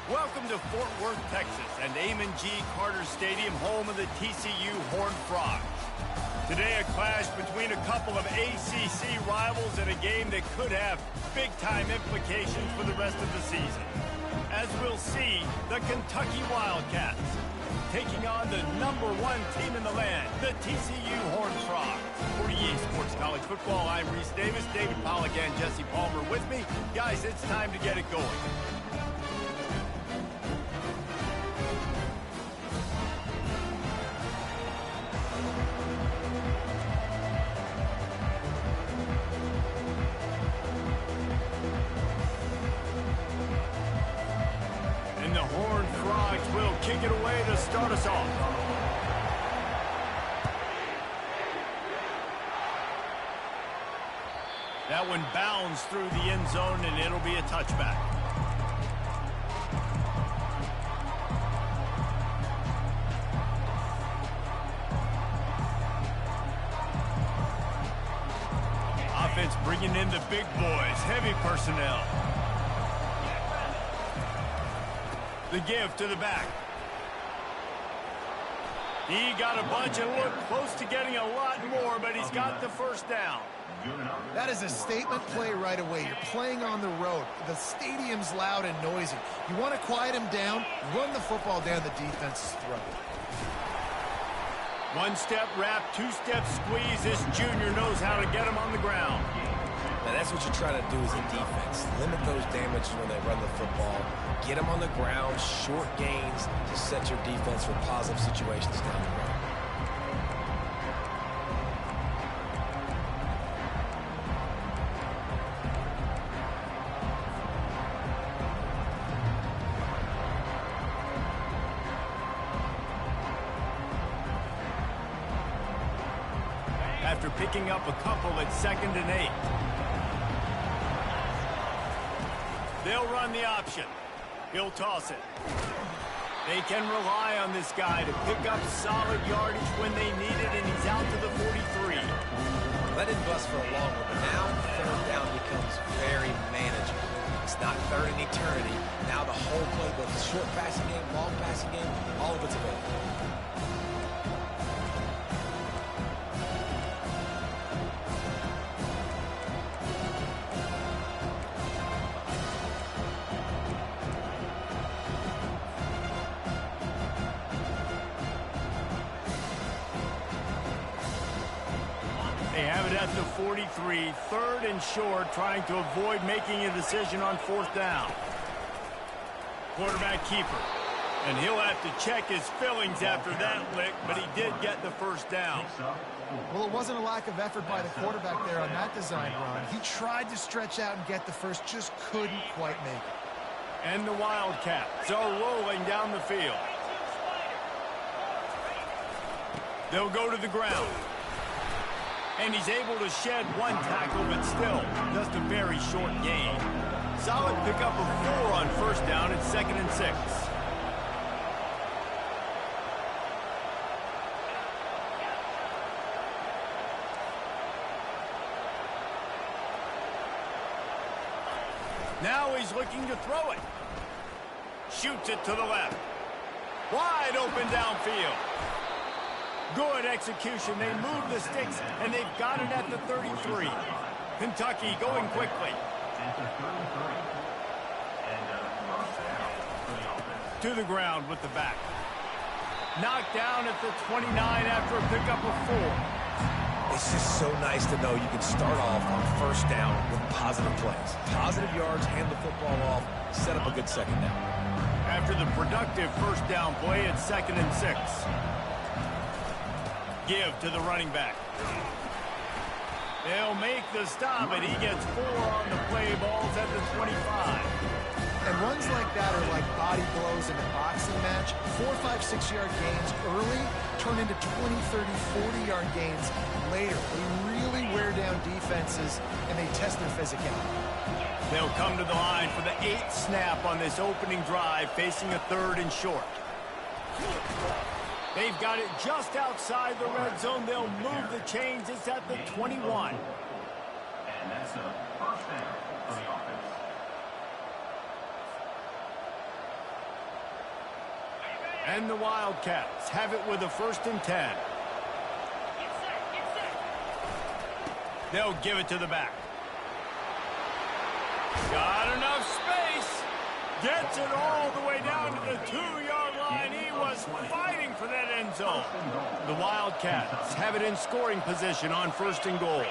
Welcome to Fort Worth, Texas, and Amon G. Carter Stadium, home of the TCU Horned Frogs. Today, a clash between a couple of ACC rivals in a game that could have big-time implications for the rest of the season. As we'll see, the Kentucky Wildcats taking on the #1 team in the land, the TCU Horned Frogs. For EA Sports College Football, I'm Reese Davis, David Pollack, and Jesse Palmer with me. Guys, it's time to get it going. Kick it away to start us off. That one bounds through the end zone, and it'll be a touchback. Offense bringing in the big boys, heavy personnel. The give to the back. He got a bunch and looked close to getting a lot more, but he's got the first down. That is a statement play right away. You're playing on the road. The stadium's loud and noisy. You want to quiet him down, run the football down the defense's throat. One-step wrap, two-step squeeze. This junior knows how to get him on the ground. Now that's what you're trying to do as a defense. Limit those damages when they run the football. Get them on the ground, short gains to set your defense for positive situations down the road. After picking up a couple at 2nd and 8. They'll run the option. He'll toss it. They can rely on this guy to pick up solid yardage when they need it, and he's out to the 43. Let him bust for a long one, but now 3rd down becomes very manageable. It's not 3rd and eternity. Now the whole playbook, the short passing game, long passing game, all of it's available. They have it at the 43, 3rd and short, trying to avoid making a decision on 4th down. Quarterback keeper. And he'll have to check his fillings after that lick, but he did get the first down. Well, it wasn't a lack of effort by the quarterback there on that design run. He tried to stretch out and get the first, just couldn't quite make it. And the Wildcats are rolling down the field. They'll go to the ground. And he's able to shed one tackle, but still just a very short gain. Solid pickup of 4 on 1st down at 2nd and 6. Now he's looking to throw it. Shoots it to the left. Wide open downfield. Good execution. They move the sticks, and they've got it at the 33. Kentucky going quickly. To the ground with the back. Knocked down at the 29 after a pickup of 4. It's just so nice to know you can start off on 1st down with positive plays. Positive yards, hand the football off, set up a good 2nd down. After the productive 1st down play at 2nd and 6. Give to the running back. They'll make the stop, and he gets 4 on the play. Balls at the 25. And runs like that are like body blows in a boxing match. 4, 5, 6-yard gains early turn into 20, 30, 40-yard gains later. They really wear down defenses, and they test their physicality. They'll come to the line for the 8th snap on this opening drive, facing a 3rd and short. They've got it just outside the red zone. They'll move the chains. It's at the 21. And that's a first down for the offense. And the Wildcats have it with a 1st and 10. They'll give it to the back. Got enough space. Gets it all the way down to the 2-yard line. He was fighting for that end zone. The Wildcats have it in scoring position on 1st and goal.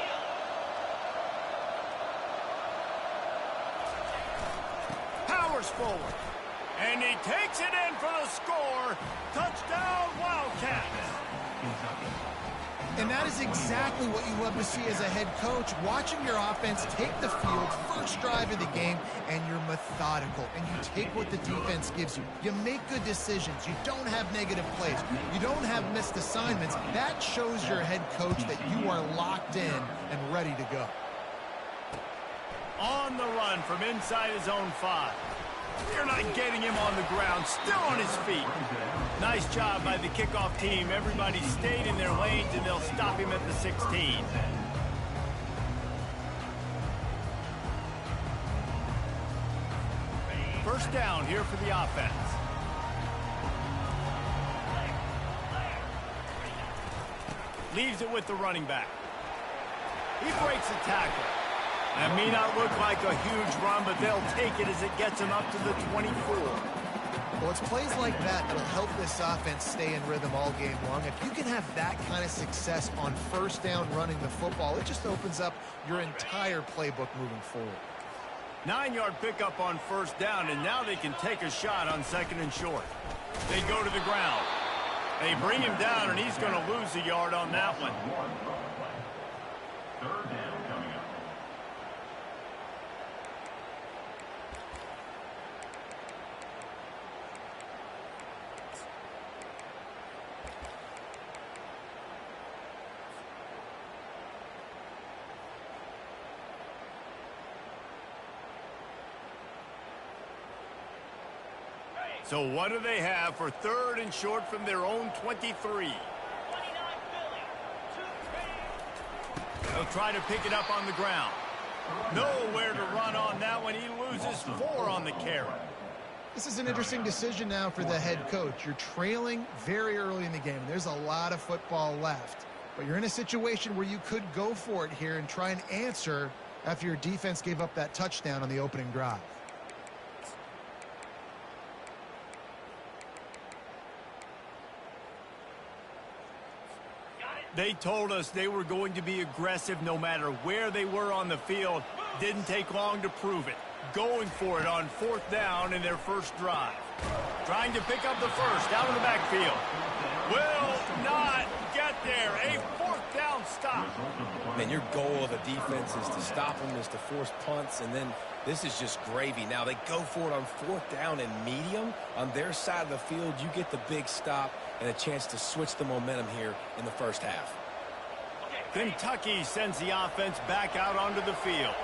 Powers forward. And he takes it in for the score. Touchdown, Wildcats. And that is exactly what you love to see as a head coach, watching your offense take the field, first drive of the game, and you're methodical, and you take what the defense gives you. You make good decisions. You don't have negative plays. You don't have missed assignments. That shows your head coach that you are locked in and ready to go. On the run from inside his own 5. You're not getting him on the ground, still on his feet. Nice job by the kickoff team. Everybody stayed in their lanes, and they'll stop him at the 16. First down here for the offense. Leaves it with the running back. He breaks the tackle. That may not look like a huge run, but they'll take it as it gets him up to the 24. Well, it's plays like that that'll help this offense stay in rhythm all game long. If you can have that kind of success on 1st down running the football, it just opens up your entire playbook moving forward. 9-yard pickup on 1st down, and now they can take a shot on 2nd and short. They go to the ground. They bring him down, and he's going to lose a yard on that one. 3rd down coming up. So what do they have for 3rd and short from their own 23? They'll try to pick it up on the ground. Nowhere to run on that one. He loses 4 on the carry. This is an interesting decision now for the head coach. You're trailing very early in the game. There's a lot of football left. But you're in a situation where you could go for it here and try and answer after your defense gave up that touchdown on the opening drive. They told us they were going to be aggressive no matter where they were on the field. Didn't take long to prove it. Going for it on 4th down in their first drive. Trying to pick up the first out of the backfield. Will not get there. A 4th down stop. Man, your goal of a defense is to stop them, is to force punts, and then this is just gravy. Now they go for it on 4th down and medium. On their side of the field, you get the big stop and a chance to switch the momentum here in the first half. Kentucky sends the offense back out onto the field.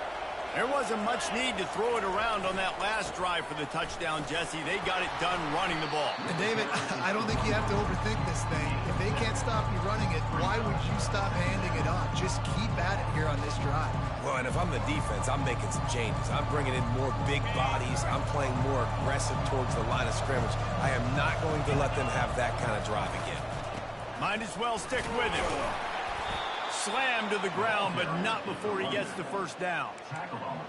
There wasn't much need to throw it around on that last drive for the touchdown, Jesse. They got it done running the ball. And David, I don't think you have to overthink this thing. If they can't stop you running it, why would you stop handing it off? Just keep at it here on this drive. Well, and if I'm the defense, I'm making some changes. I'm bringing in more big bodies. I'm playing more aggressive towards the line of scrimmage. I am not going to let them have that kind of drive again. Might as well stick with him. Slammed to the ground, but not before he gets the first down.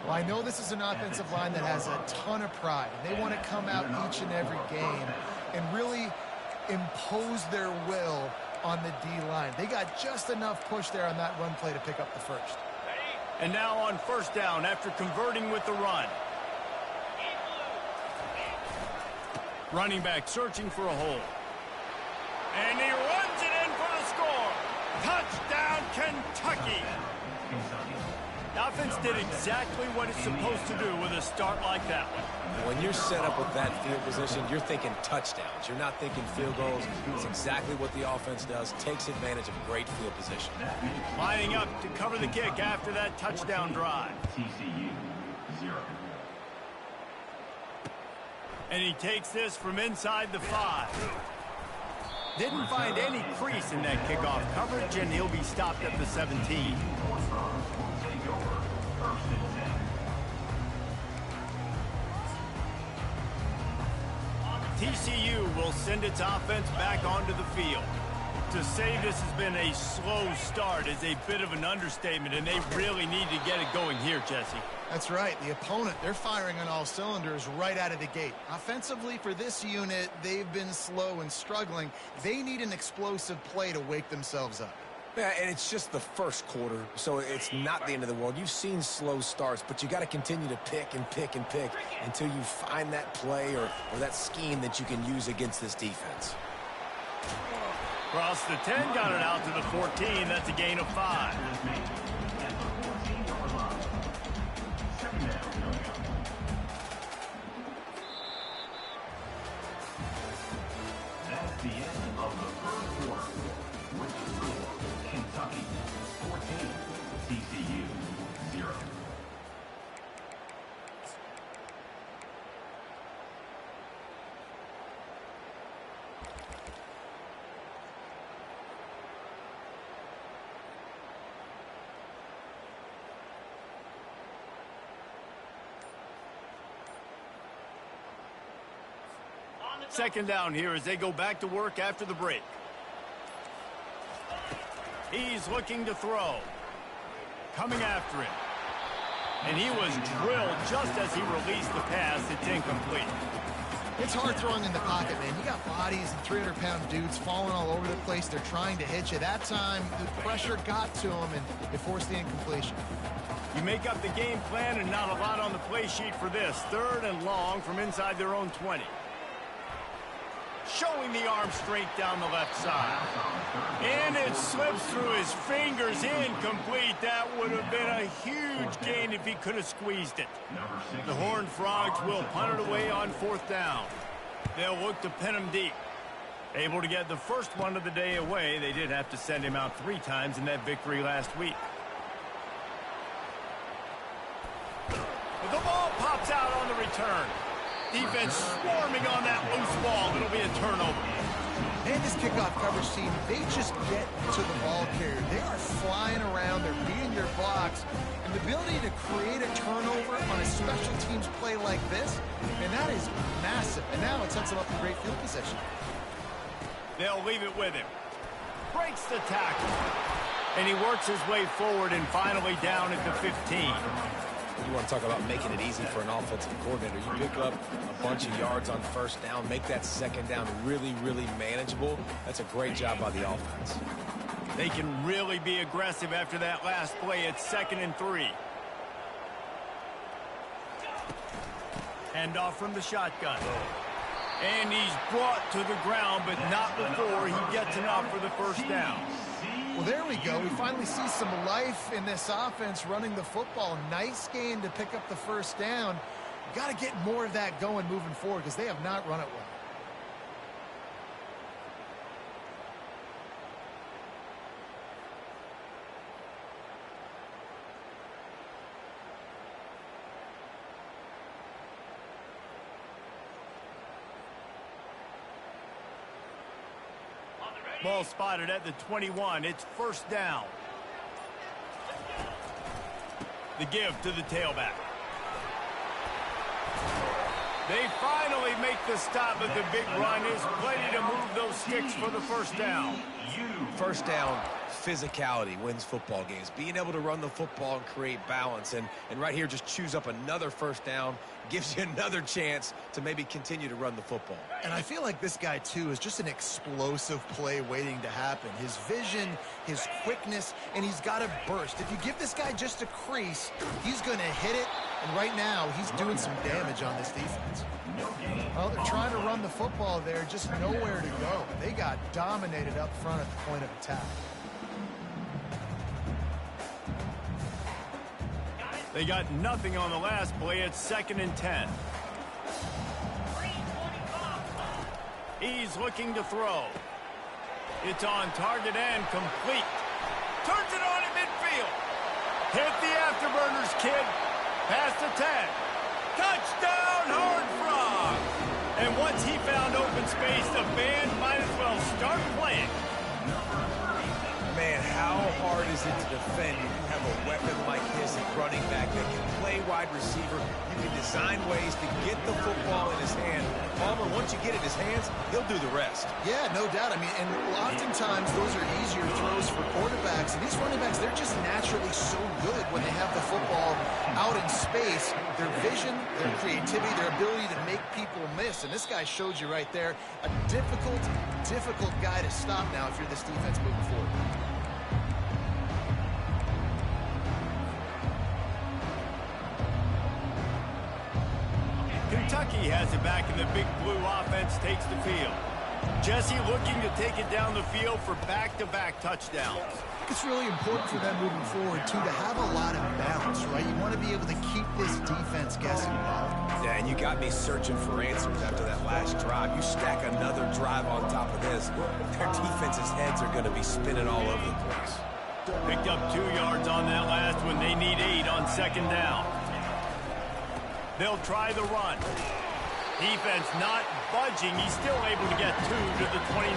Well, I know this is an offensive line that has a ton of pride. They want to come out each and every game and really impose their will on the D-line. They got just enough push there on that run play to pick up the first. And now on 1st down after converting with the run. Running back searching for a hole. And he runs it in for the score. Touchdown, Kentucky. The offense did exactly what it's supposed to do with a start like that one. When you're set up with that field position, you're thinking touchdowns. You're not thinking field goals. It's exactly what the offense does. Takes advantage of great field position. Lining up to cover the kick after that touchdown drive. TCU 0. And he takes this from inside the 5. Didn't find any crease in that kickoff coverage, and he'll be stopped at the 17. TCU will send its offense back onto the field. To say this has been a slow start is a bit of an understatement, and they really need to get it going here, Jesse. That's right. The opponent, they're firing on all cylinders right out of the gate. Offensively, for this unit, they've been slow and struggling. They need an explosive play to wake themselves up. Yeah, and it's just the first quarter, so it's not the end of the world. You've seen slow starts, but you got to continue to pick and pick and pick until you find that play or that scheme that you can use against this defense. Across the 10, got it out to the 14. That's a gain of 5. That's the end of the first quarter. With the score, Kentucky 14, TCU 0. Second down here as they go back to work after the break. He's looking to throw. Coming after him. And he was drilled just as he released the pass. It's incomplete. It's hard throwing in the pocket, man. You got bodies and 300-pound dudes falling all over the place. They're trying to hit you. That time, the pressure got to them, and it forced the incompletion. You make up the game plan and not a lot on the play sheet for this. 3rd and long from inside their own 20. Showing the arm strength down the left side. And it slips through his fingers, incomplete. That would have been a huge gain if he could have squeezed it. The Horned Frogs will punt it away on 4th down. They'll look to pin him deep. Able to get the first one of the day away. They did have to send him out 3 times in that victory last week. The ball pops out on the return. Defense swarming on that loose ball. It'll be a turnover. And this kickoff coverage team, they just get to the ball carrier. They are flying around. They're beating their blocks. And the ability to create a turnover on a special teams play like this, and that is massive. And now it sets them up for great field position. They'll leave it with him. Breaks the tackle. And he works his way forward and finally down at the 15. You want to talk about making it easy for an offensive coordinator. You pick up a bunch of yards on 1st down, make that 2nd down really, really manageable. That's a great job by the offense. They can really be aggressive after that last play. It's 2nd and 3. Handoff from the shotgun. And he's brought to the ground, but not before he gets enough for the 1st down. Well, there we go. We finally see some life in this offense running the football. Nice game to pick up the 1st down. Got to get more of that going moving forward because they have not run it well. Ball spotted at the 21. It's 1st down. The give to the tailback. They finally make the stop, but the big run is plenty to move those sticks for the 1st down. 1st down, physicality wins football games. Being able to run the football and create balance. And right here, just choose up another 1st down. Gives you another chance to maybe continue to run the football. And I feel like this guy, too, is just an explosive play waiting to happen. His vision, his quickness, and he's got to burst. If you give this guy just a crease, he's going to hit it. And right now, he's doing some damage on this defense. Well, they're trying to run the football there, just nowhere to go. They got dominated up front at the point of attack. They got nothing on the last play. It's 2nd and 10. He's looking to throw. It's on target and complete. Turns it on in midfield. Hit the afterburners, kid. Past the 10. Touchdown, Horned Frogs. And once he found open space, the band might as well start playing. Man, how hard is it to defend when you have a weapon like this at running back that can play wide receiver. You can design ways to get the football in his hand. Palmer, once you get it in his hands, he'll do the rest. Yeah, no doubt. I mean, and oftentimes those are easier throws for quarterbacks. And these running backs, they're just naturally so good when they have the football out in space. Their vision, their creativity, their ability to make people miss. And this guy showed you right there, a difficult guy to stop now if you're this defense moving forward. Kentucky has it back, and the Big Blue offense takes the field. Jesse looking to take it down the field for back-to-back touchdowns. It's really important for them moving forward, too, to have a lot of balance, right? You want to be able to keep this defense guessing. Yeah, and you got me searching for answers after that last drive. You stack another drive on top of this, their defense's heads are going to be spinning all over the place. Picked up 2 yards on that last one. They need 8 on second down. They'll try the run. Defense not budging. He's still able to get 2 to the 29.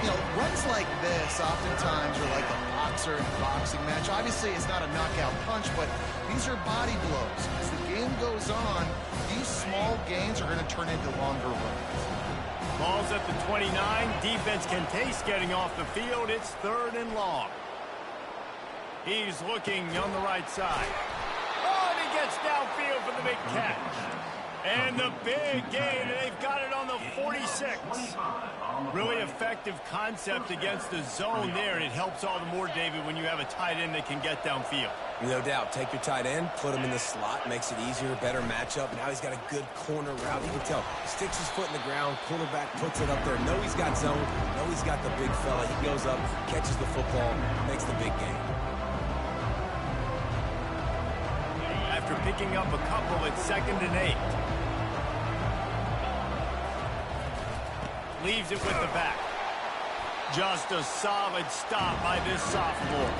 You know, runs like this oftentimes are like a boxer in a boxing match. Obviously, it's not a knockout punch, but these are body blows. As the game goes on, these small gains are going to turn into longer runs. Ball's at the 29. Defense can taste getting off the field. It's 3rd and long. He's looking on the right side. Oh, and he gets downfield for the big catch. And the big gain, and they've got it on the 46. Really effective concept against the zone there, and it helps all the more, David, when you have a tight end that can get downfield. No doubt. Take your tight end, put him in the slot, makes it easier, better matchup. Now he's got a good corner route. You can tell. Sticks his foot in the ground, quarterback puts it up there. Know he's got zone, know he's got the big fella. He goes up, catches the football, makes the big gain. After picking up a couple at 2nd and 8. Leaves it with the back. Just a solid stop by this sophomore.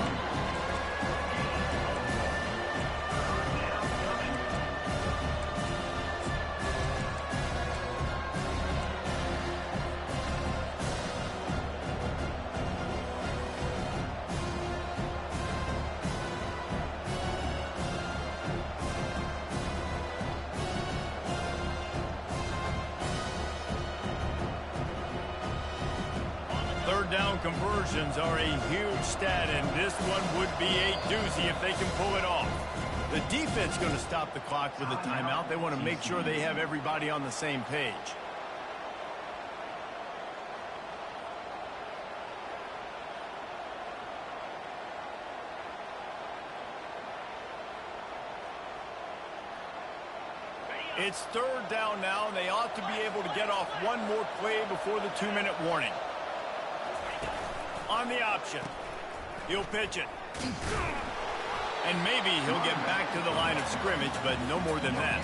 Down conversions are a huge stat, and this one would be a doozy if they can pull it off. The defense going to stop the clock with a timeout. They want to make sure they have everybody on the same page. It's 3rd down now, and they ought to be able to get off one more play before the 2-minute warning. On the option. He'll pitch it. And maybe he'll get back to the line of scrimmage, but no more than that.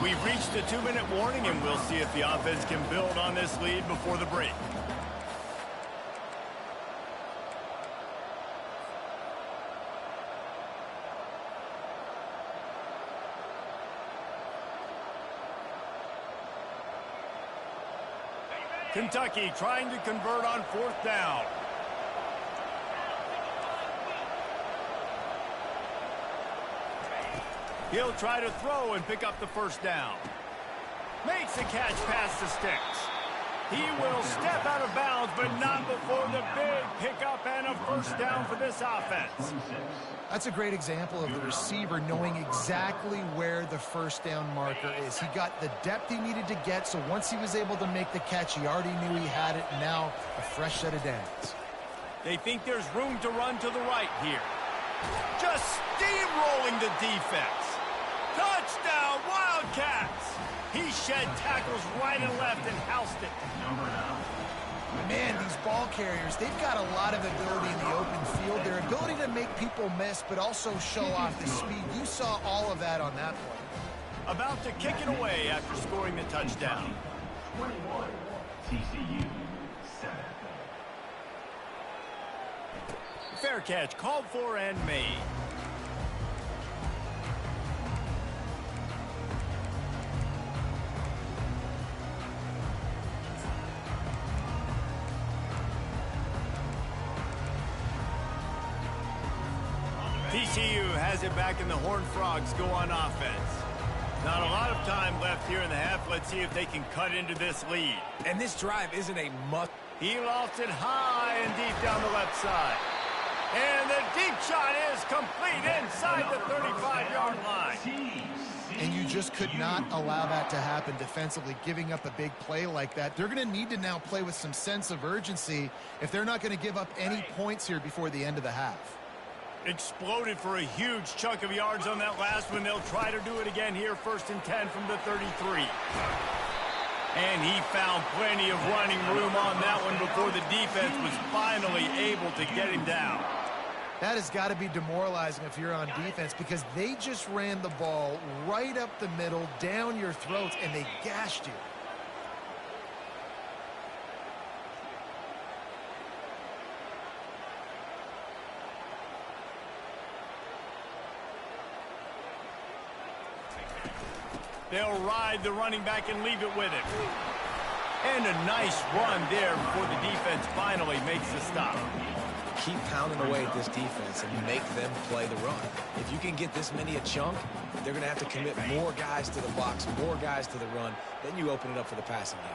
We've reached the 2-minute warning, and we'll see if the offense can build on this lead before the break. Kentucky trying to convert on 4th down. He'll try to throw and pick up the 1st down. Makes the catch past the sticks. He will step out of bounds, but not before the big pickup and a 1st down for this offense. That's a great example of the receiver knowing exactly where the 1st down marker is. He got the depth he needed to get, so once he was able to make the catch, he already knew he had it. Now, a fresh set of downs. They think there's room to run to the right here. Just steamrolling the defense. Touchdown, Wildcats! He shed tackles right and left and housed it. Man, these ball carriers, they've got a lot of ability in the open field. Their ability to make people miss, but also show off the speed. You saw all of that on that play. About to kick it away after scoring the touchdown. 21, TCU 7. Fair catch called for and made. TCU has it back, and the Horned Frogs go on offense. Not a lot of time left here in the half. Let's see if they can cut into this lead. And this drive isn't a must. He lofts it high and deep down the left side. And the deep shot is complete inside the 35-yard line. And you just could not allow that to happen defensively, giving up a big play like that. They're going to need to now play with some sense of urgency if they're not going to give up any points here before the end of the half. Exploded for a huge chunk of yards on that last one. They'll try to do it again here, 1st and 10 from the 33. And he found plenty of running room on that one before the defense was finally able to get him down. That has got to be demoralizing if you're on defense, because they just ran the ball right up the middle, down your throats, and they gashed you. They'll ride the running back and leave it with him. And a nice run there before the defense finally makes the stop. Keep pounding away at this defense and make them play the run. If you can get this many a chunk, they're going to have to commit more guys to the box, more guys to the run. Then you open it up for the passing game.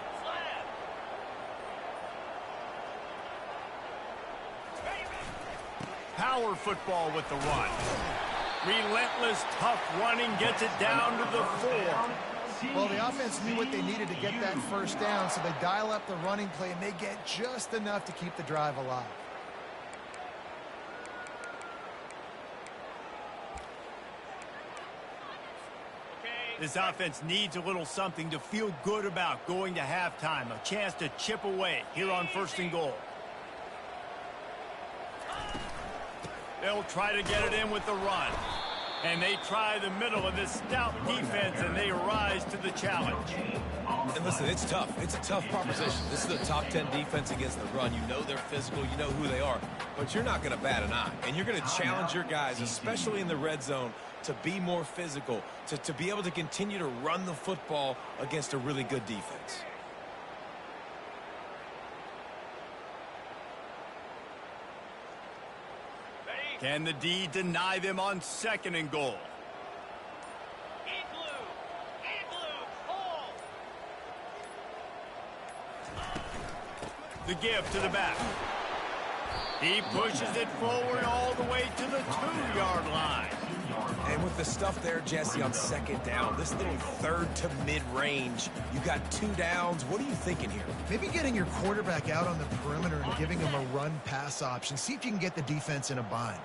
Power football with the run. Relentless, tough running gets it down to the 4. Well, the offense knew what they needed to get that first down, so they dial up the running play, and they get just enough to keep the drive alive. This offense needs a little something to feel good about going to halftime. A chance to chip away here on 1st and goal. They'll try to get it in with the run. And they try the middle of this stout defense, and they rise to the challenge. And listen, it's tough. It's a tough proposition. This is a top 10 defense against the run. You know they're physical. You know who they are. But you're not going to bat an eye. And you're going to challenge your guys, especially in the red zone, to be more physical, to be able to continue to run the football against a really good defense. Can the D deny them on 2nd and goal? The give to the back. He pushes it forward all the way to the 2-yard line. And with the stuff there, Jesse, on 2nd down, this little 3rd to mid-range, you got 2 downs. What are you thinking here? Maybe getting your quarterback out on the perimeter and giving him a run-pass option. See if you can get the defense in a bind.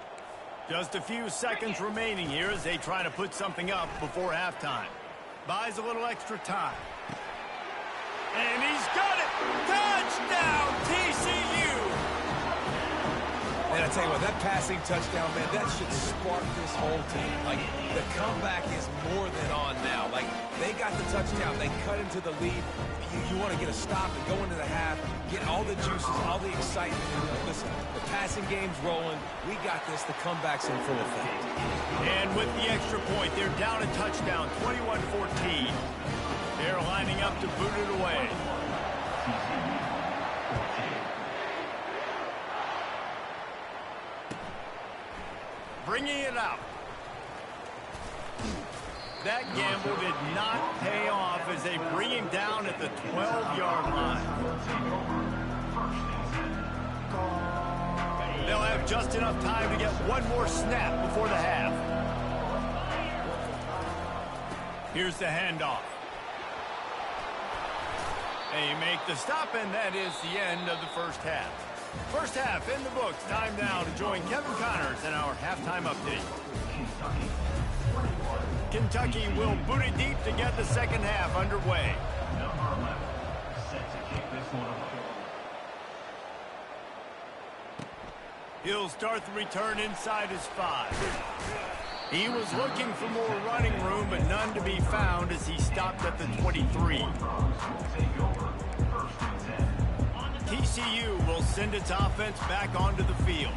Just a few seconds remaining here as they try to put something up before halftime. Buys a little extra time. And he's got it! Touchdown, TCU! And I tell you what, that passing touchdown, man, that should spark this whole team. Like, the comeback is more than on now. Like, they got the touchdown. They cut into the lead. You want to get a stop and go into the half, get all the juices, all the excitement. Listen, the passing game's rolling. We got this. The comeback's in full effect. And with the extra point, they're down a touchdown, 21-14. They're lining up to boot it away. Bringing it out. That gamble did not pay off as they bring him down at the 12-yard line. They'll have just enough time to get one more snap before the half. Here's the handoff. They make the stop, and that is the end of the first half. First half in the books. Time now to join Kevin Connors in our halftime update. Kentucky will boot it deep to get the second half underway. Number 11, set to kick this one off. He'll start the return inside his 5. He was looking for more running room, but none to be found as he stopped at the 23. TCU will send its offense back onto the field.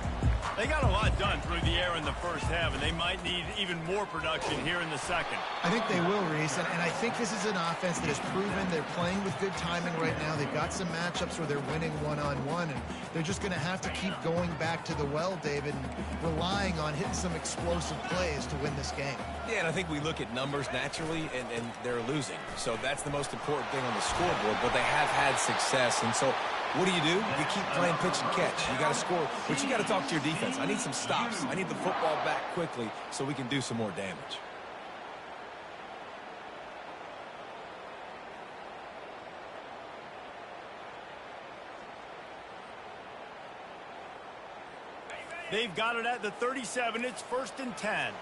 They got a lot done through the air in the first half, and they might need even more production here in the second. I think they will, Reese, and I think this is an offense that has proven they're playing with good timing right now. They've got some matchups where they're winning one-on-one, and they're just going to have to keep going back to the well, David, and relying on hitting some explosive plays to win this game. Yeah, and I think we look at numbers naturally, and they're losing. So that's the most important thing on the scoreboard, but they have had success, and so what do? You keep playing pitch and catch. You got to score, but you got to talk to your defense. I need some stops. I need the football back quickly so we can do some more damage. They've got it at the 37. It's 1st and 10.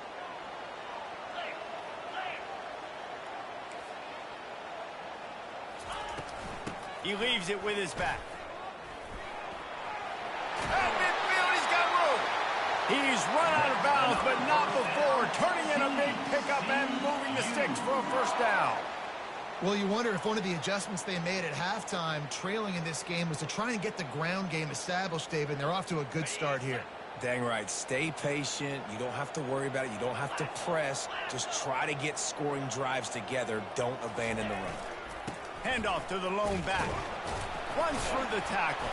He leaves it with his back. At midfield, he's got room. He's run out of bounds, but not before turning in a big pickup and moving the sticks for a first down. Well, you wonder if one of the adjustments they made at halftime, trailing in this game, was to try and get the ground game established, David, and they're off to a good start here. Dang right. Stay patient. You don't have to worry about it. You don't have to press. Just try to get scoring drives together. Don't abandon the run. Handoff to the lone back. Runs through the tackle.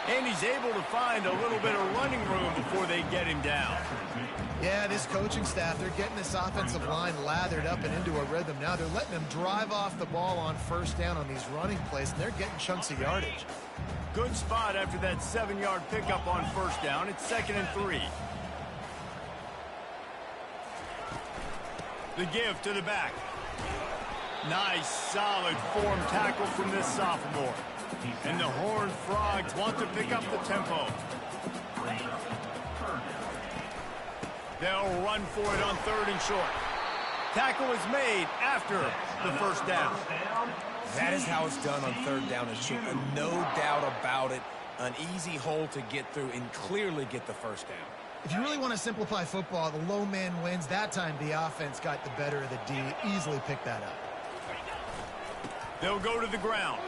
And he's able to find a little bit of running room before they get him down. Yeah, this coaching staff, they're getting this offensive line lathered up and into a rhythm. Now they're letting them drive off the ball on first down on these running plays, and they're getting chunks of yardage. Good spot after that 7-yard pickup on first down. It's 2nd and 3. The give to the back. Nice, solid form tackle from this sophomore. And the Horned Frogs want to pick up the tempo. They'll run for it on 3rd and short. Tackle is made after the first down. That is how it's done on 3rd down and short. No doubt about it. An easy hole to get through and clearly get the first down. If you really want to simplify football, the low man wins. That time the offense got the better of the D. Easily picked that up. They'll go to the ground.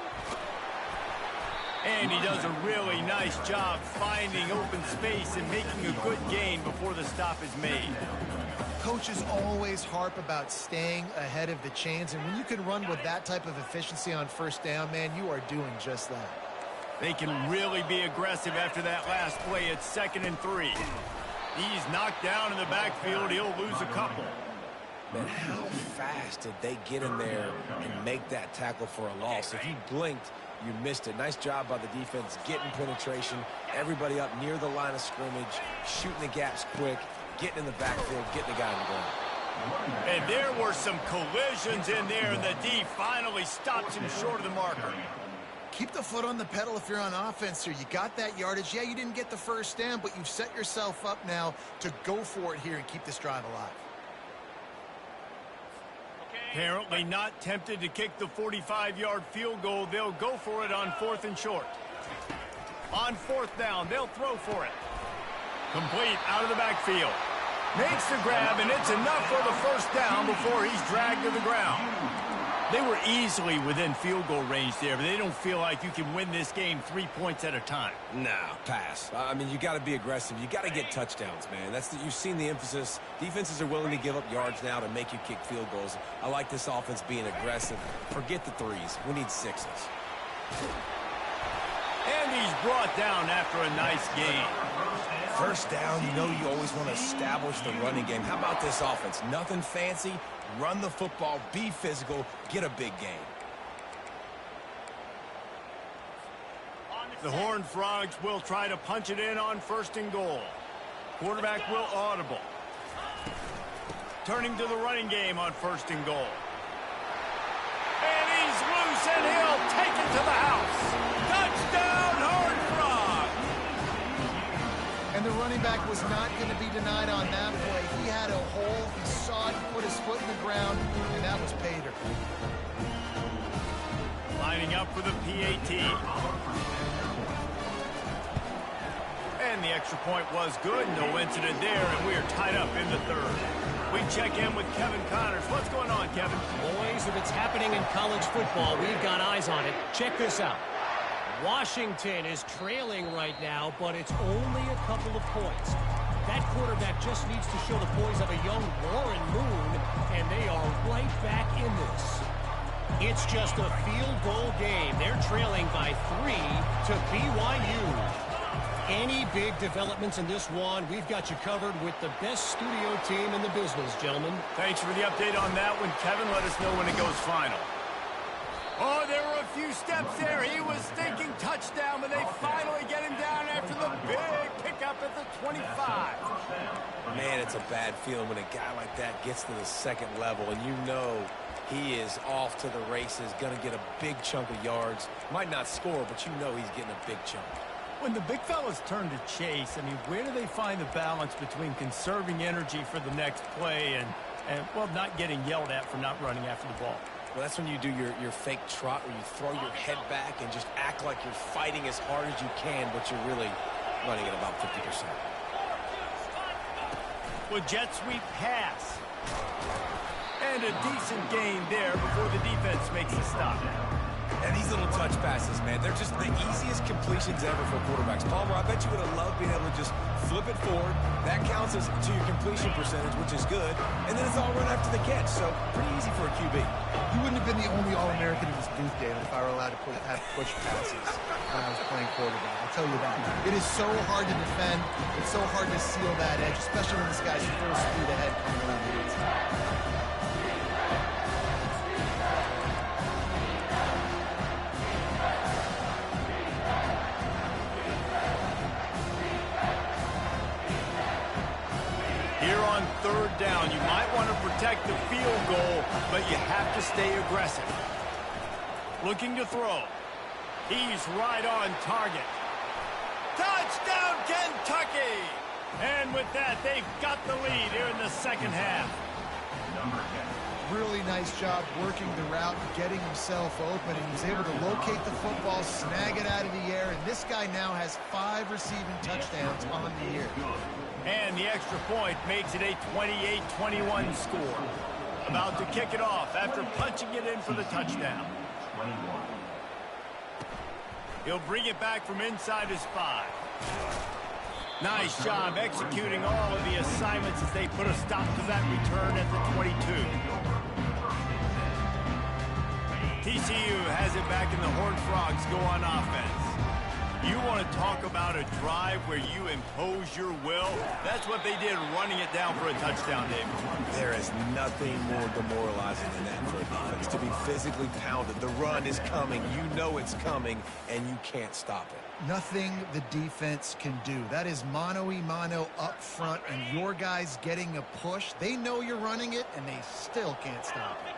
And he does a really nice job finding open space and making a good gain before the stop is made. Coaches always harp about staying ahead of the chains, and when you can run with that type of efficiency on first down, man, you are doing just that. They can really be aggressive after that last play. It's 2nd and 3. He's knocked down in the backfield. He'll lose a couple. Man, how fast did they get in there and make that tackle for a loss? If you blinked, you missed it. Nice job by the defense getting penetration. Everybody up near the line of scrimmage, shooting the gaps quick, getting in the backfield, getting the guy on the ground. And there were some collisions in there, and the D finally stops him short of the marker. Keep the foot on the pedal if you're on offense here. You got that yardage. Yeah, you didn't get the first down, but you've set yourself up now to go for it here and keep this drive alive. Apparently not tempted to kick the 45-yard field goal. They'll go for it on 4th and short. On 4th down, they'll throw for it. Complete out of the backfield. Makes the grab, and it's enough for the first down before he's dragged to the ground. They were easily within field goal range there, but they don't feel like you can win this game 3 points at a time. Nah, pass. I mean, you got to be aggressive. You got to get touchdowns, man. You've seen the emphasis. Defenses are willing to give up yards now to make you kick field goals. I like this offense being aggressive. Forget the threes. We need 6s. And he's brought down after a nice gain. First down, you know you always want to establish the running game. How about this offense? Nothing fancy. Run the football, be physical, get a big gain. The Horned Frogs will try to punch it in on 1st and goal. Quarterback will audible. Turning to the running game on 1st and goal. And he's loose, and he'll take it to the house. Touchdown, Horned Frogs! And the running back was not going to be denied on that play. He had a hole, he saw it, put his foot in the ground, and that was Pater. Lining up for the PAT. And the extra point was good. No incident there, and we are tied up in the 3rd. We check in with Kevin Connors. What's going on, Kevin? Boys, if it's happening in college football, we've got eyes on it. Check this out. Washington is trailing right now, but it's only a couple of points. That quarterback just needs to show the poise of a young Warren Moon, and they are right back in this. It's just a field goal game. They're trailing by 3 to BYU. Any big developments in this one, we've got you covered with the best studio team in the business, gentlemen. Thanks for the update on that one, Kevin. Let us know when it goes final. Oh, there were a few steps there. He was thinking touchdown, but they finally get him down after the big pickup at the 25. Man, it's a bad feeling when a guy like that gets to the second level, and you know he is off to the races, going to get a big chunk of yards. Might not score, but you know he's getting a big chunk. When the big fellas turn to chase, I mean, where do they find the balance between conserving energy for the next play and well, not getting yelled at for not running after the ball? Well, that's when you do your fake trot where you throw your head back and just act like you're fighting as hard as you can, but you're really running at about 50%. Well, jet sweep pass. And a decent gain there before the defense makes a stop. And these little touch passes, man, they're just the easiest completions ever for quarterbacks. Palmer, I bet you would have loved being able to just flip it forward. That counts as to your completion percentage, which is good. And then it's all run after the catch, so pretty easy for a QB. You wouldn't have been the only All-American in this booth, David, if I were allowed to have push passes when I was playing quarterback. I'll tell you that. It is so hard to defend. It's so hard to seal that edge, especially when this guy's full speed ahead coming around the inside. Here on third down, you might want to protect the field goal, but you have to stay aggressive. Looking to throw. He's right on target. Touchdown, Kentucky! And with that, they've got the lead here in the second half. Really nice job working the route, getting himself open. He was able to locate the football, snag it out of the air, and this guy now has 5 receiving touchdowns on the year. And the extra point makes it a 28-21 score. About to kick it off after punching it in for the touchdown. He'll bring it back from inside his 5. Nice job executing all of the assignments as they put a stop to that return at the 22. TCU has it back, and the Horned Frogs go on offense. You want to talk about a drive where you impose your will? That's what they did, running it down for a touchdown, David. There is nothing more demoralizing than that for a defense, to be physically pounded. The run is coming. You know it's coming, and you can't stop it. Nothing the defense can do. That is mano-a-mano up front, and your guys getting a push. They know you're running it, and they still can't stop it.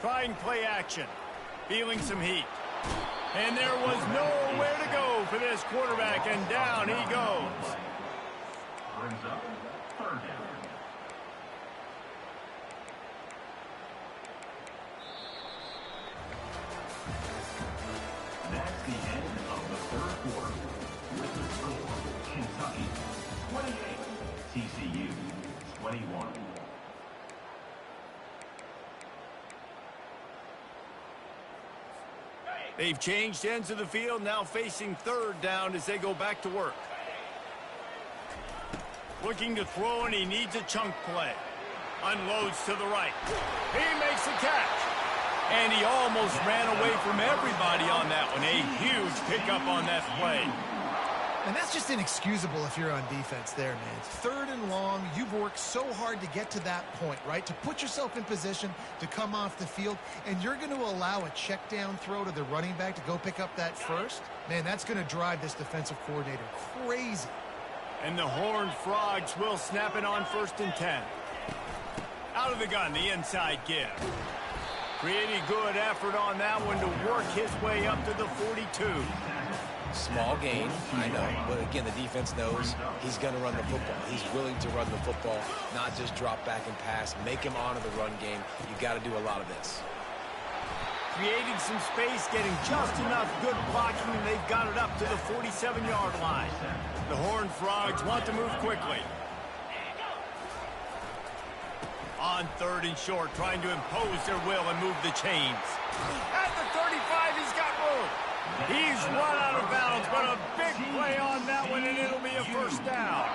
Trying play action. Feeling some heat. And there was nowhere to go for this quarterback, and down he goes. Brings up third down. That's the end of the third quarter. With the score, Kentucky 28, TCU 21. They've changed ends of the field, now facing third down as they go back to work. Looking to throw, and he needs a chunk play. Unloads to the right. He makes the catch. And he almost ran away from everybody on that one. A huge pickup on that play. And that's just inexcusable if you're on defense there, man. It's 3rd and long. You've worked so hard to get to that point, right? To put yourself in position to come off the field, and you're going to allow a check down throw to the running back to go pick up that first? Man, that's going to drive this defensive coordinator crazy. And the Horned Frogs will snap it on 1st and 10. Out of the gun, the inside give. Pretty good effort on that one to work his way up to the 42. Small gain, I know, but again, the defense knows he's going to run the football. He's willing to run the football, not just drop back and pass, make him honor the run game. You got to do a lot of this. Creating some space, getting just enough good blocking, and they've got it up to the 47-yard line. The Horned Frogs want to move quickly. On 3rd and short, trying to impose their will and move the chains. At the 35, he's got room. He's run out of bounds, but a big play on that one, and it'll be a first down.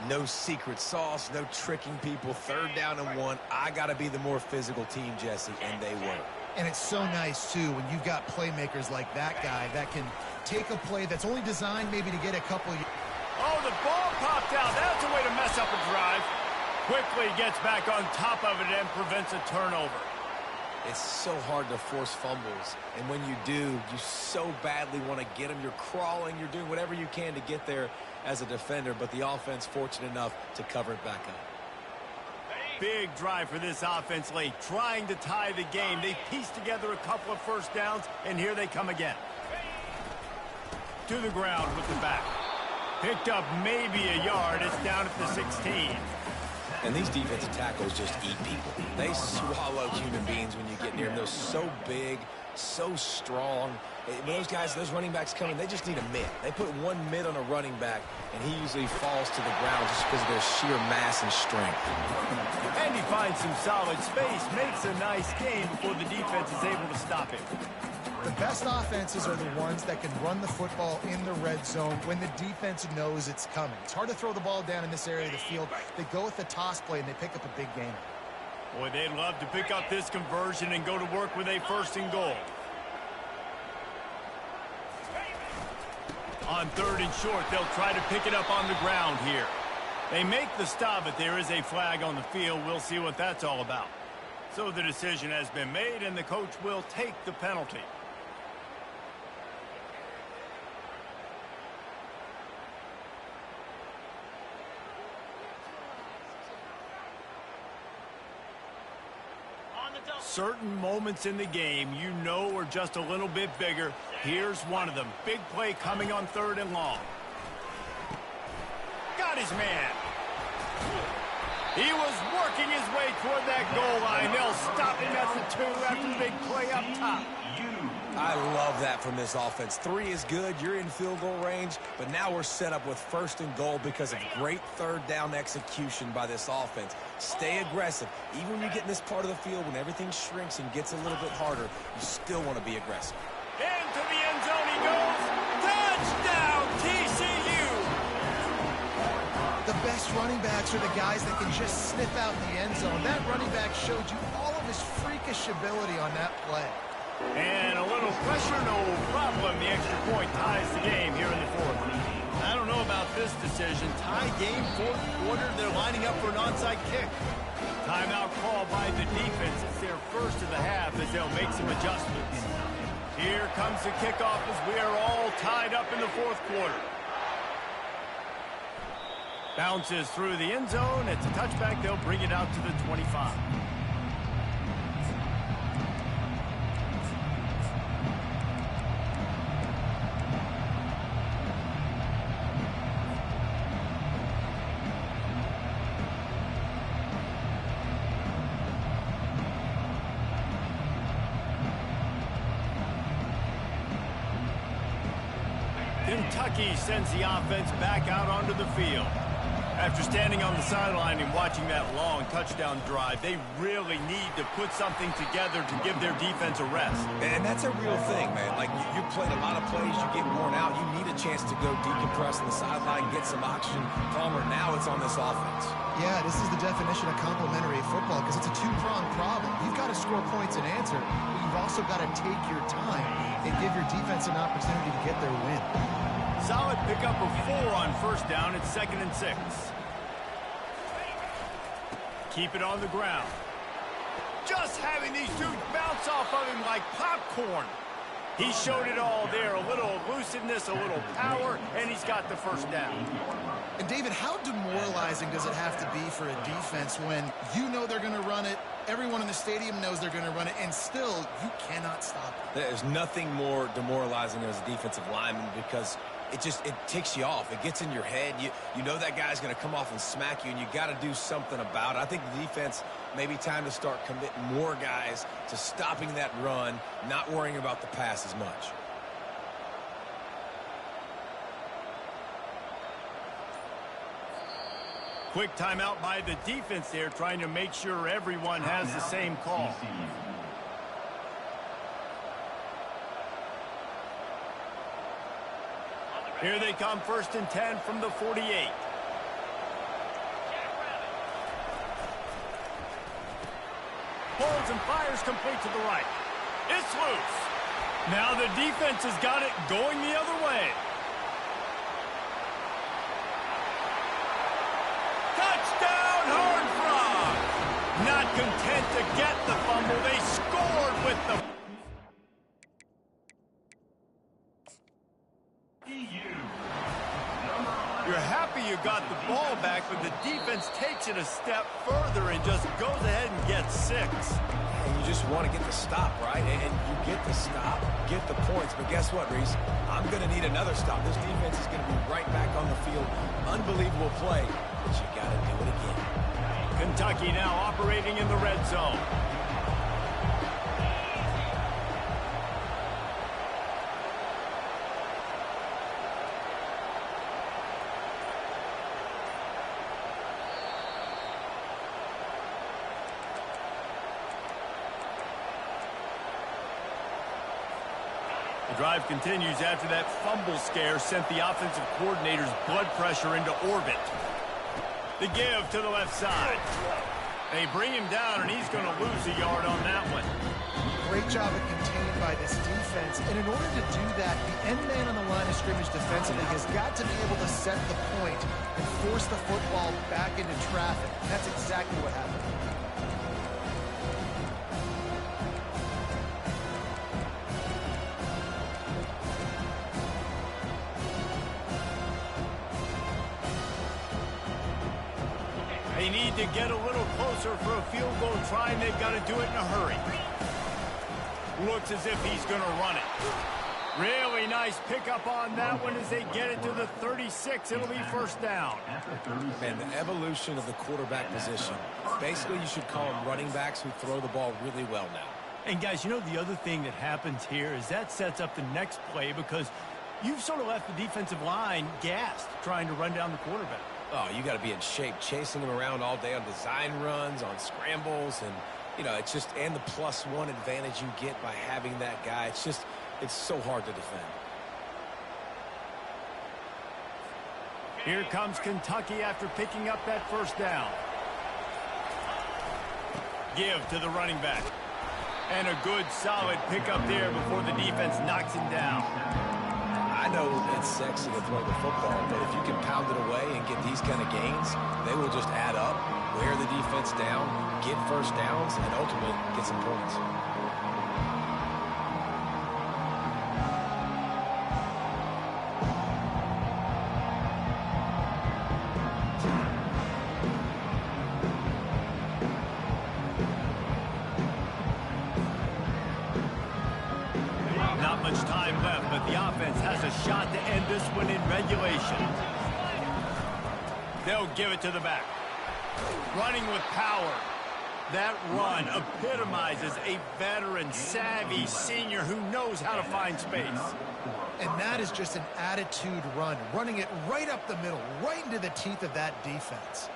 No secret sauce, no tricking people. 3rd down and 1. I got to be the more physical team, Jesse, and they were. And it's so nice, too, when you've got playmakers like that guy that can take a play that's only designed maybe to get a couple of... Oh, the ball popped out. That's a way to mess up a drive. Quickly gets back on top of it and prevents a turnover. It's so hard to force fumbles, and when you do, you so badly want to get them. You're crawling, you're doing whatever you can to get there as a defender, but the offense fortunate enough to cover it back up. Big drive for this offense late, trying to tie the game. They pieced together a couple of first downs, and here they come again. To the ground with the back. Picked up maybe a yard. It's down at the 16. And these defensive tackles just eat people. They swallow human beings when you get near them. They're so big, so strong. When those guys, those running backs come in, they just need a mid. They put one mid on a running back, and he usually falls to the ground just because of their sheer mass and strength. And he finds some solid space, makes a nice game before the defense is able to stop him. The best offenses are the ones that can run the football in the red zone when the defense knows it's coming. It's hard to throw the ball down in this area of the field. They go with the toss play, and they pick up a big gain. Boy, they'd love to pick up this conversion and go to work with a 1st and goal. On 3rd and short, they'll try to pick it up on the ground here. They make the stop, but there is a flag on the field. We'll see what that's all about. So the decision has been made, and the coach will take the penalty. Certain moments in the game you know are just a little bit bigger. Here's one of them. Big play coming on 3rd and long. Got his man. He was working his way toward that goal line. They'll stop him at the 2 after the big play up top. I love that from this offense. 3 is good. You're in field goal range, but now we're set up with 1st and goal because of great 3rd down execution by this offense. Stay aggressive. Even when you get in this part of the field, when everything shrinks and gets a little bit harder, you still want to be aggressive. Into the end zone he goes. Touchdown, TCU! The best running backs are the guys that can just sniff out the end zone. That running back showed you all of his freakish ability on that play. And a little pressure, no problem. The extra point ties the game here in the 4th. I don't know about this decision. Tie game, 4th quarter. They're lining up for an onside kick. Timeout call by the defense. It's their first of the half as they'll make some adjustments. Here comes the kickoff as we are all tied up in the 4th quarter. Bounces through the end zone. It's a touchback. They'll bring it out to the 25. Kentucky sends the offense back out onto the field. After standing on the sideline and watching that long touchdown drive, they really need to put something together to give their defense a rest. And that's a real thing, man. Like, you played a lot of plays, you get worn out, you need a chance to go decompress on the sideline, get some oxygen. Palmer, now it's on this offense. Yeah, this is the definition of complementary football because it's a 2-pronged problem. You've got to score points and answer, but you've also got to take your time and give your defense an opportunity to get their win. Solid pickup of 4 on 1st down. It's 2nd and 6. Keep it on the ground. Just having these dudes bounce off of him like popcorn. He showed it all there. A little elusiveness, a little power, and he's got the 1st down. And David, how demoralizing does it have to be for a defense when you know they're going to run it, everyone in the stadium knows they're going to run it, and still you cannot stop it? There's nothing more demoralizing as a defensive lineman because it ticks you off. It gets in your head. You know that guy's going to come off and smack you, and you got to do something about it. I think the defense, maybe time to start committing more guys to stopping that run, not worrying about the pass as much. Quick timeout by the defense there, trying to make sure everyone has the same call. Here they come, 1st and 10 from the 48. Pulls and fires complete to the right. It's loose. Now the defense has got it going the other way. Touchdown, Horned Frogs! Not content to get the fumble, they scored with the... You're happy you got the ball back, but the defense takes it a step further and just goes ahead and gets 6. And you just want to get the stop, right? And you get the stop, get the points. But guess what, Reese? I'm going to need another stop. This defense is going to be right back on the field. Unbelievable play, but you got to do it again. Kentucky now operating in the red zone. The drive continues after that fumble scare sent the offensive coordinator's blood pressure into orbit. The give to the left side. They bring him down, and he's going to lose a yard on that one. Great job of contained by this defense. And in order to do that, the end man on the line of scrimmage defensively has got to be able to set the point and force the football back into traffic. And that's exactly what happened. They need to get a little closer for a field goal try, and they've got to do it in a hurry. Looks as if he's going to run it. Really nice pickup on that one as they get it to the 36. It'll be 1st down. Man, the evolution of the quarterback position. Basically, you should call them running backs who throw the ball really well now. And, guys, you know the other thing that happens here is that sets up the next play because you've sort of left the defensive line gassed trying to run down the quarterback. Oh, you got to be in shape, chasing him around all day on design runs, on scrambles, and, you know, it's just, and the +1 advantage you get by having that guy. It's just, it's so hard to defend. Here comes Kentucky after picking up that 1st down. Give to the running back. And a good, solid pickup there before the defense knocks him down. I know it's sexy to throw the football, but if you can pound it away and get these kind of gains, they will just add up, wear the defense down, get 1st downs, and ultimately get some points. Not much time left, but the offense has a shot to end this one in regulation. They'll give it to the back. Running with power. That run epitomizes a veteran, savvy senior who knows how to find space. And that is just an attitude run, running it right up the middle, right into the teeth of that defense.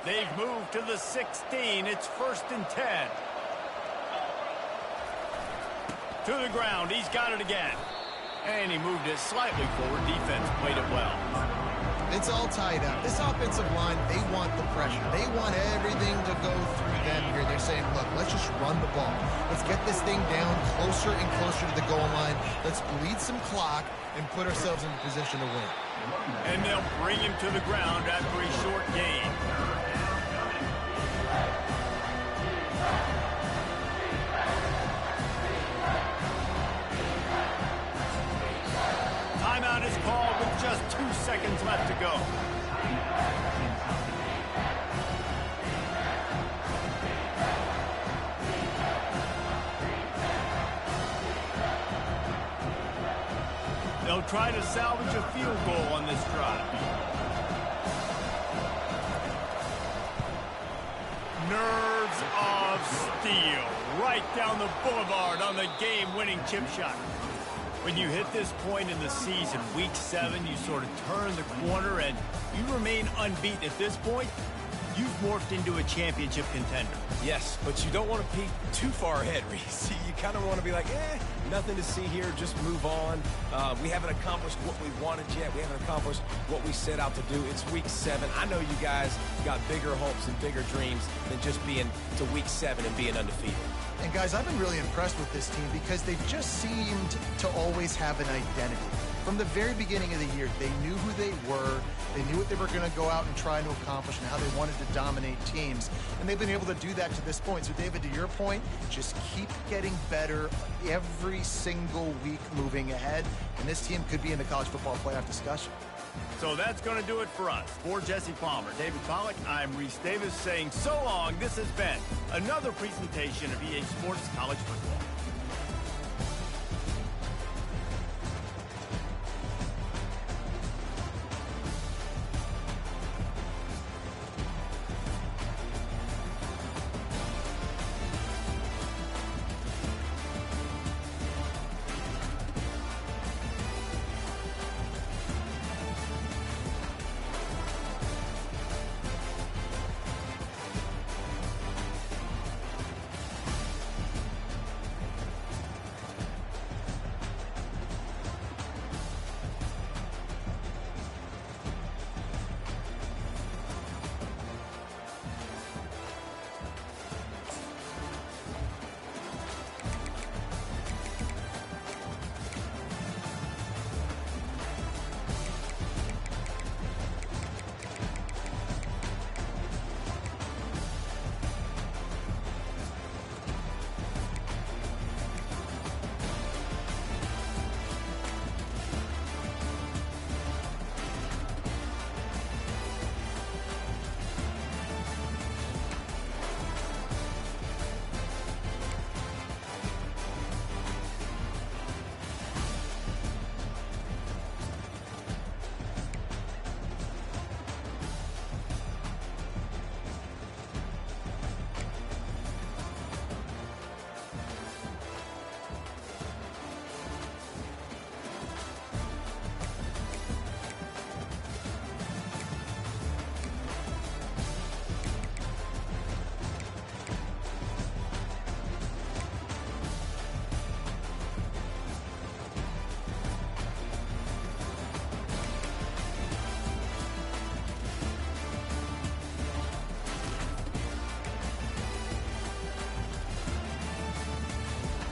They've moved to the 16. It's 1st and 10. To the ground. He's got it again. And he moved it slightly forward. Defense played it well. It's all tied up. This offensive line, they want the pressure. They want everything to go through them here. They're saying, look, let's just run the ball. Let's get this thing down closer and closer to the goal line. Let's bleed some clock and put ourselves in a position to win. And they'll bring him to the ground after a short gain. Timeout is called with just 2 seconds left to go. They'll try to salvage a field goal on this drive. Nerves of steel. Right down the boulevard on the game-winning chip shot. When you hit this point in the season, Week 7, you sort of turn the corner and you remain unbeaten. At this point, you've morphed into a championship contender. Yes, but you don't want to peek too far ahead, Reese. You kind of want to be like, nothing to see here, just move on. We haven't accomplished what we wanted yet. We haven't accomplished what we set out to do. It's week 7. I know you guys got bigger hopes and bigger dreams than just being to week 7 and being undefeated. And guys, I've been really impressed with this team because they've just seemed to always have an identity. From the very beginning of the year, they knew who they were, they knew what they were going to go out and try to accomplish and how they wanted to dominate teams. And they've been able to do that to this point. So, David, to your point, just keep getting better every single week moving ahead. And this team could be in the college football playoff discussion. So that's going to do it for us. For Jesse Palmer, David Pollack, I'm Reese Davis saying so long. This has been another presentation of EA Sports College Football.